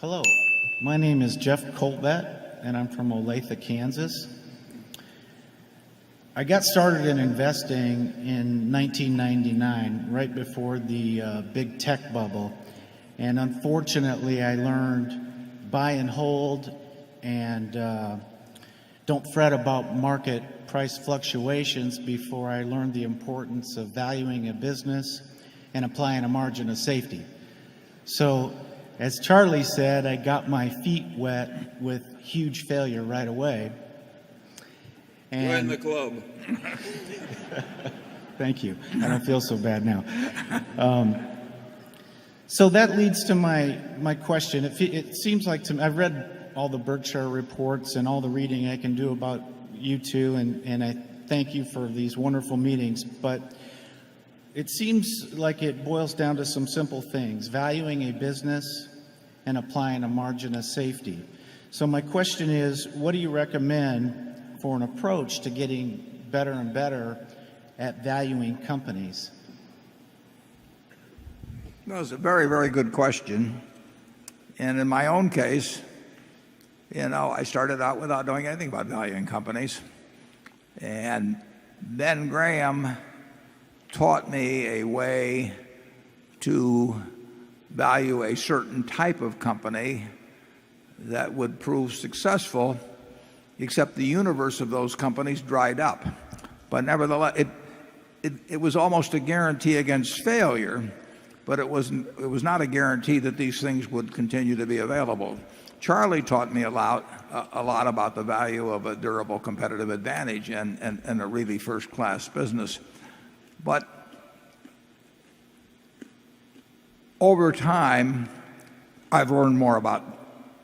Hello, my name is Jeff Coltvet, and I'm from Olathe, Kansas. I got started in investing in 1999, right before the big tech bubble. And unfortunately, I learned buy and hold and don't fret about market price fluctuations before I learned the importance of valuing a business and applying a margin of safety. So, as Charlie said, I got my feet wet with huge failure right away. Join the club. Thank you. I don't feel so bad now. So that leads to my question. It seems like to me, I've read all the Berkshire reports and all the reading I can do about you two, and I thank you for these wonderful meetings. But it seems like it boils down to some simple things: valuing a business and applying a margin of safety. So my question is, what do you recommend for an approach to getting better and better at valuing companies? That was a very, very good question. And in my own case, I started out without knowing anything about valuing companies. And then Graham taught me a way to value a certain type of company that would prove successful, except the universe of those companies dried up. But nevertheless, it was almost a guarantee against failure, but it was not a guarantee that these things would continue to be available. Charlie taught me a lot about the value of a durable competitive advantage and a really first-class business. But over time, I've learned more about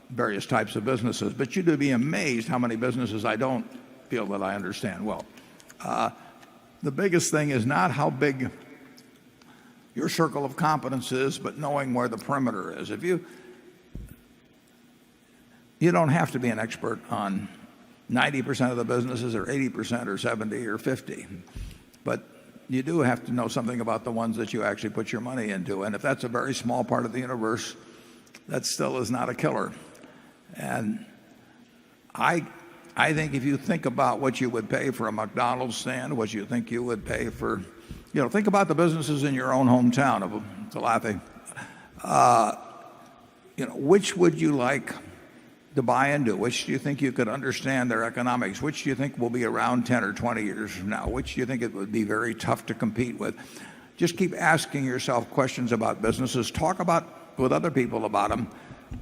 various types of businesses, but you'd be amazed how many businesses I don't feel that I understand well. The biggest thing is not how big your circle of competence is, but knowing where the perimeter is. You don't have to be an expert on 90% of the businesses, or 80%, or 70, or 50, but you do have to know something about the ones that you actually put your money into. And if that's a very small part of the universe, that still is not a killer. And I think if you think about what you would pay for a McDonald's stand, what you think you would pay for, think about the businesses in your own hometown of Olathe. Which would you like to buy into? Which do you think you could understand their economics? Which do you think will be around 10 or 20 years from now? Which do you think it would be very tough to compete with? Just keep asking yourself questions about businesses. Talk with other people about them.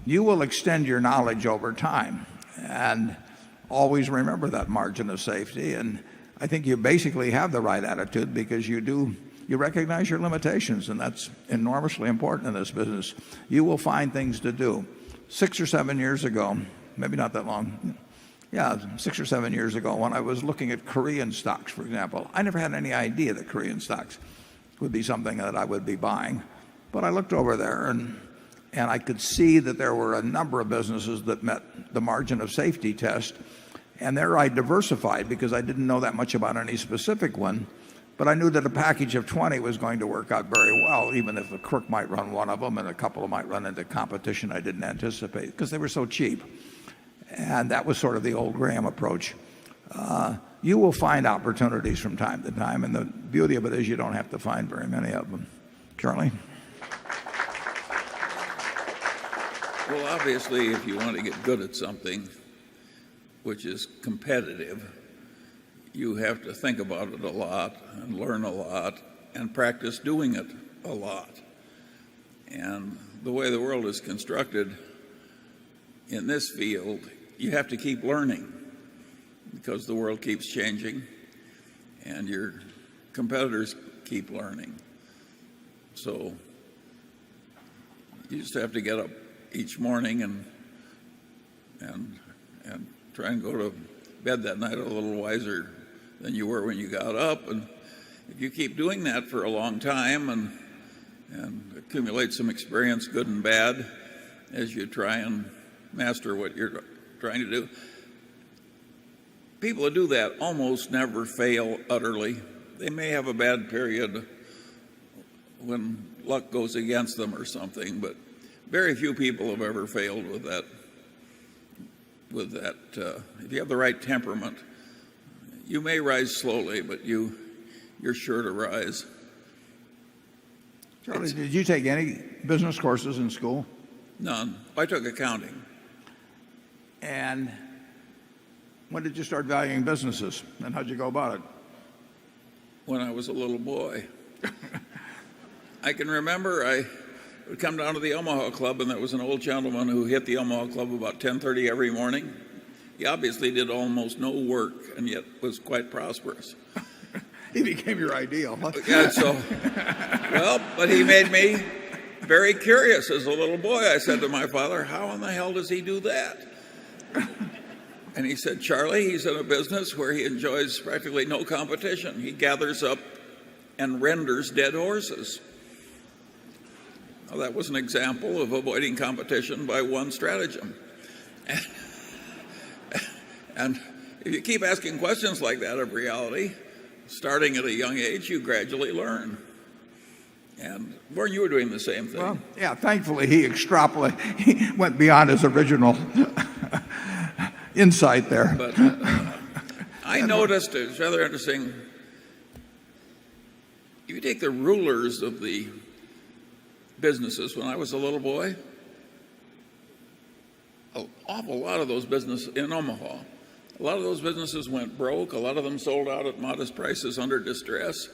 You will extend your knowledge over time. And always remember that margin of safety. And I think you basically have the right attitude, because you recognize your limitations, and that's enormously important in this business. You will find things to do. 6 or 7 years ago, maybe not that long, 6 or 7 years ago, when I was looking at Korean stocks, for example, I never had any idea that Korean stocks would be something that I would be buying. But I looked over there, and I could see that there were a number of businesses that met the margin of safety test. And there I diversified, because I didn't know that much about any specific one. But I knew that a package of 20 was going to work out very well, even if a crook might run one of them and a couple might run into competition I didn't anticipate, because they were so cheap. And that was sort of the old Graham approach. You will find opportunities from time to time, and the beauty of it is you don't have to find very many of them. Charlie? Well, obviously, if you want to get good at something which is competitive, you have to think about it a lot and learn a lot and practice doing it a lot. And the way the world is constructed in this field, you have to keep learning, because the world keeps changing and your competitors keep learning. So you just have to get up each morning and try and go to bed that night a little wiser than you were when you got up. And if you keep doing that for a long time and accumulate some experience, good and bad, as you try and master what you're trying to do, people who do that almost never fail utterly. They may have a bad period when luck goes against them or something, but very few people have ever failed with that. If you have the right temperament, you may rise slowly, but you're sure to rise. Charlie, did you take any business courses in school? None. I took accounting. And when did you start valuing businesses, and how'd you go about it? When I was a little boy. I can remember I would come down to the Omaha Club, and there was an old gentleman who hit the Omaha Club about 10:30 every morning. He obviously did almost no work and yet was quite prosperous. He became your ideal. Huh? Yeah, but he made me very curious as a little boy. I said to my father, how in the hell does he do that? And he said, Charlie, he's in a business where he enjoys practically no competition. He gathers up and renders dead horses. Well, that was an example of avoiding competition by one stratagem. And if you keep asking questions like that of reality, starting at a young age, you gradually learn. And Warren, you were doing the same thing. Well, yeah, thankfully he went beyond his original insight there. But I noticed, it's rather interesting, if you take the rulers of the businesses when I was a little boy, an awful lot of those businesses in Omaha, a lot of those businesses went broke. A lot of them sold out at modest prices under distress.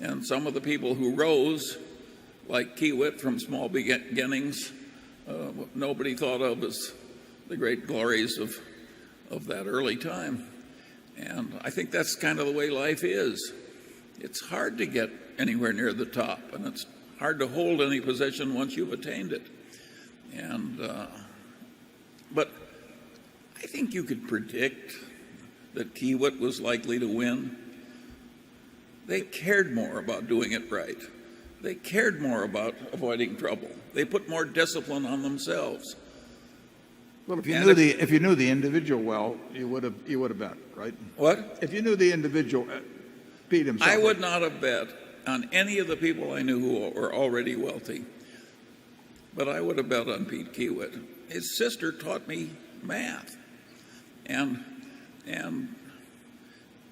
And some of the people who rose, like Kiewit from small beginnings, nobody thought of as the great glories of that early time. And I think that's kind of the way life is. It's hard to get anywhere near the top, and it's hard to hold any position once you've attained it. But I think you could predict that Kiewit was likely to win. They cared more about doing it right. They cared more about avoiding trouble. They put more discipline on themselves. Well, if you knew the individual well, you would have bet, right? What? If you knew the individual, Pete himself. I would not have bet on any of the people I knew who were already wealthy, but I would have bet on Pete Kiewit. His sister taught me math, and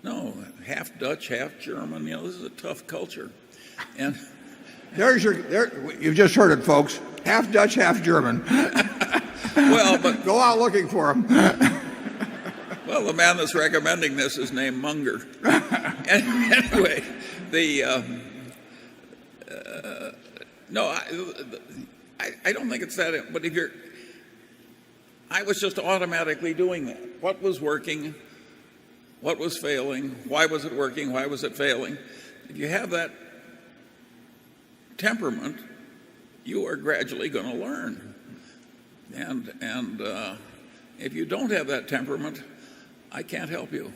no, half Dutch, half German. You know, this is a tough culture, and you've just heard it, folks. Half Dutch, half German. Well, but go out looking for him. Well, the man that's recommending this is named Munger. Anyway, no, I don't think it's that. But I was just automatically doing that. What was working? What was failing? Why was it working? Why was it failing? If you have that temperament, you are gradually going to learn. And if you don't have that temperament, I can't help you.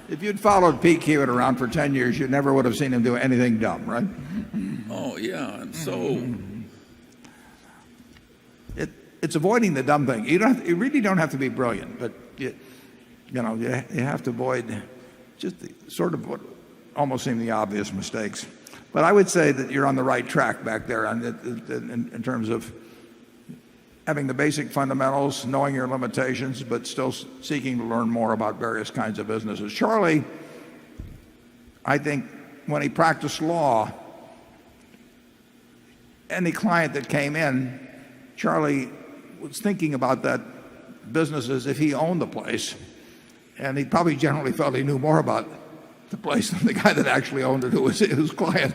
If you'd followed Pete Kiewit around for 10 years, you never would have seen him do anything dumb, right? Oh, yeah. And so it's avoiding the dumb thing. You really don't have to be brilliant, but you have to avoid just the sort of what almost seem the obvious mistakes. But I would say that you're on the right track back there in terms of having the basic fundamentals, knowing your limitations, but still seeking to learn more about various kinds of businesses. Charlie, I think when he practiced law, any client that came in, Charlie was thinking about that business as if he owned the place. And he probably generally felt he knew more about the place than the guy that actually owned it, who was his client,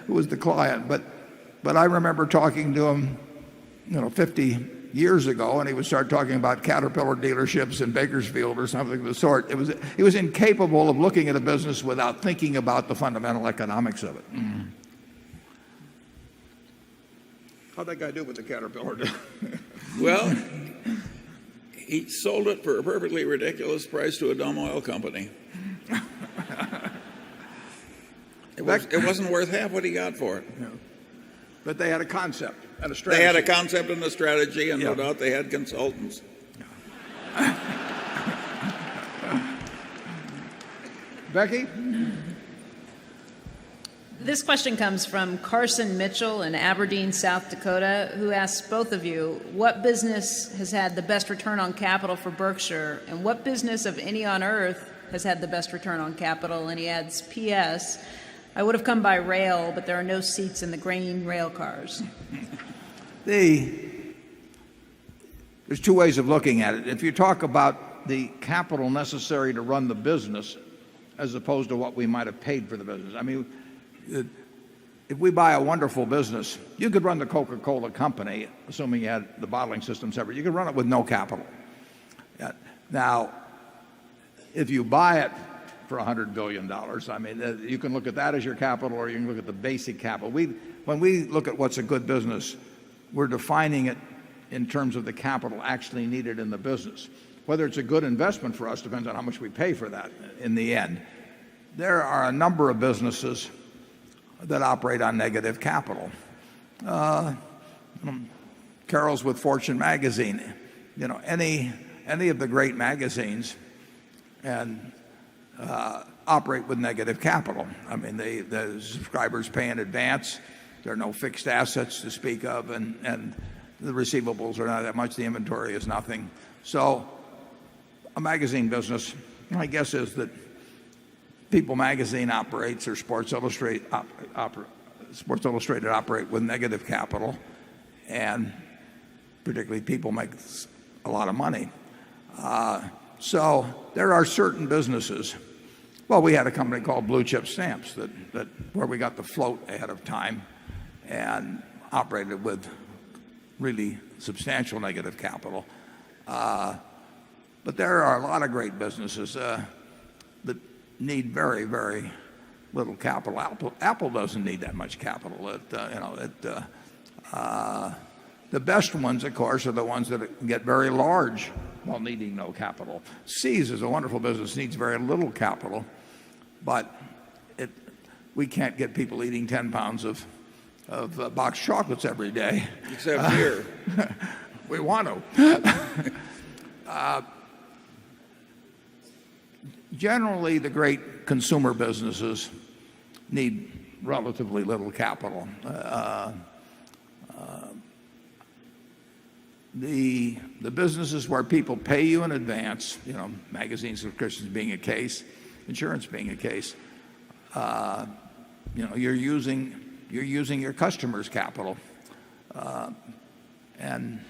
who was the client. But I remember talking to him, 50 years ago, and he would start talking about Caterpillar dealerships in Bakersfield or something of the sort. He was incapable of looking at a business without thinking about the fundamental economics of it. Mm. How'd that guy do with the Caterpillar? Well, he sold it for a perfectly ridiculous price to a dumb oil company. It wasn't worth half what he got for it. Yeah. But they had a concept and a strategy. They had a concept and a strategy, and no doubt they had consultants. Becky, This question comes from Carson Mitchell in Aberdeen, South Dakota, who asks both of you, what business has had the best return on capital for Berkshire, and what business of any on earth has had the best return on capital? And he adds, P.S., I would have come by rail, but there are no seats in the grain rail cars. There's two ways of looking at it. If you talk about the capital necessary to run the business as opposed to what we might have paid for the business. I mean, if we buy a wonderful business, you could run the Coca-Cola company, assuming you had the bottling system separate. You could run it with no capital. Now, if you buy it for $100 billion, I mean, you can look at that as your capital, or you can look at the basic capital. When we look at what's a good business, we're defining it in terms of the capital actually needed in the business. Whether it's a good investment for us depends on how much we pay for that in the end. There are a number of businesses that operate on negative capital. Carol's with Fortune magazine. You know, any of the great magazines and operate with negative capital. I mean, the subscribers pay in advance. There are no fixed assets to speak of, and the receivables are not that much. The inventory is nothing. So a magazine business, my guess is that People magazine operates, or Sports Illustrated operate with negative capital, and particularly People makes a lot of money. So there are certain businesses. Well, we had a company called Blue Chip Stamps that where we got the float ahead of time and operated with really substantial negative capital. But there are a lot of great businesses that need very, very little capital. Apple doesn't need that much capital. The best ones, of course, are the ones that get very large while needing no capital. See's is a wonderful business, needs very little capital, but we can't get people eating 10 pounds of boxed chocolates every day. Except here. We want to. Generally, the great consumer businesses need relatively little capital. The businesses where people pay you in advance, you know, magazine subscriptions being a case, insurance being a case, you know, you're using your customers' capital, and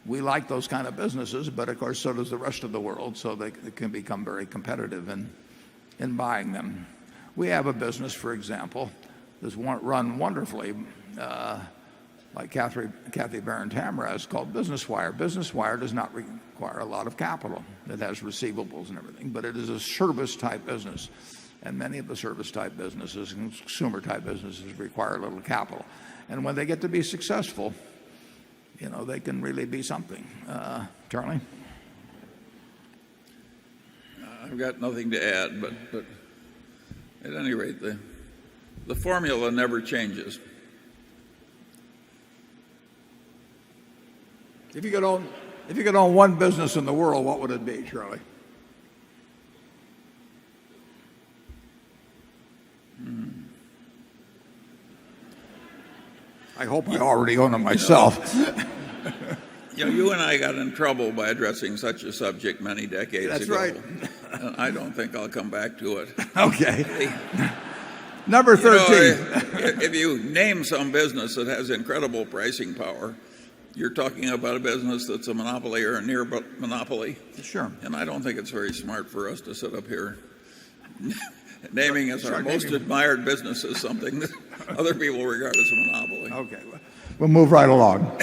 we like those kind of businesses, but of course so does the rest of the world, so they can become very competitive in buying them. We have a business, for example, that's run wonderfully by Kathy Barron-Tamraz, called Business Wire. Business Wire does not require a lot of capital. It has receivables and everything, but it is a service-type business. And many of the service-type businesses and consumer-type businesses require little capital. And when they get to be successful, you know, they can really be something. Charlie? I've got nothing to add, but at any rate, the formula never changes. If you could own one business in the world, what would it be, Charlie? I hope I already own it myself. You know, you and I got in trouble by addressing such a subject many decades That's ago. right. And I don't think I'll come back to it. Okay. Number 13. You know, if you name some business that has incredible pricing power, you're talking about a business that's a monopoly or a near monopoly. Sure. And I don't think it's very smart for us to sit up here naming as our most admired business as something that other people regard as a monopoly. Okay. We'll move right along.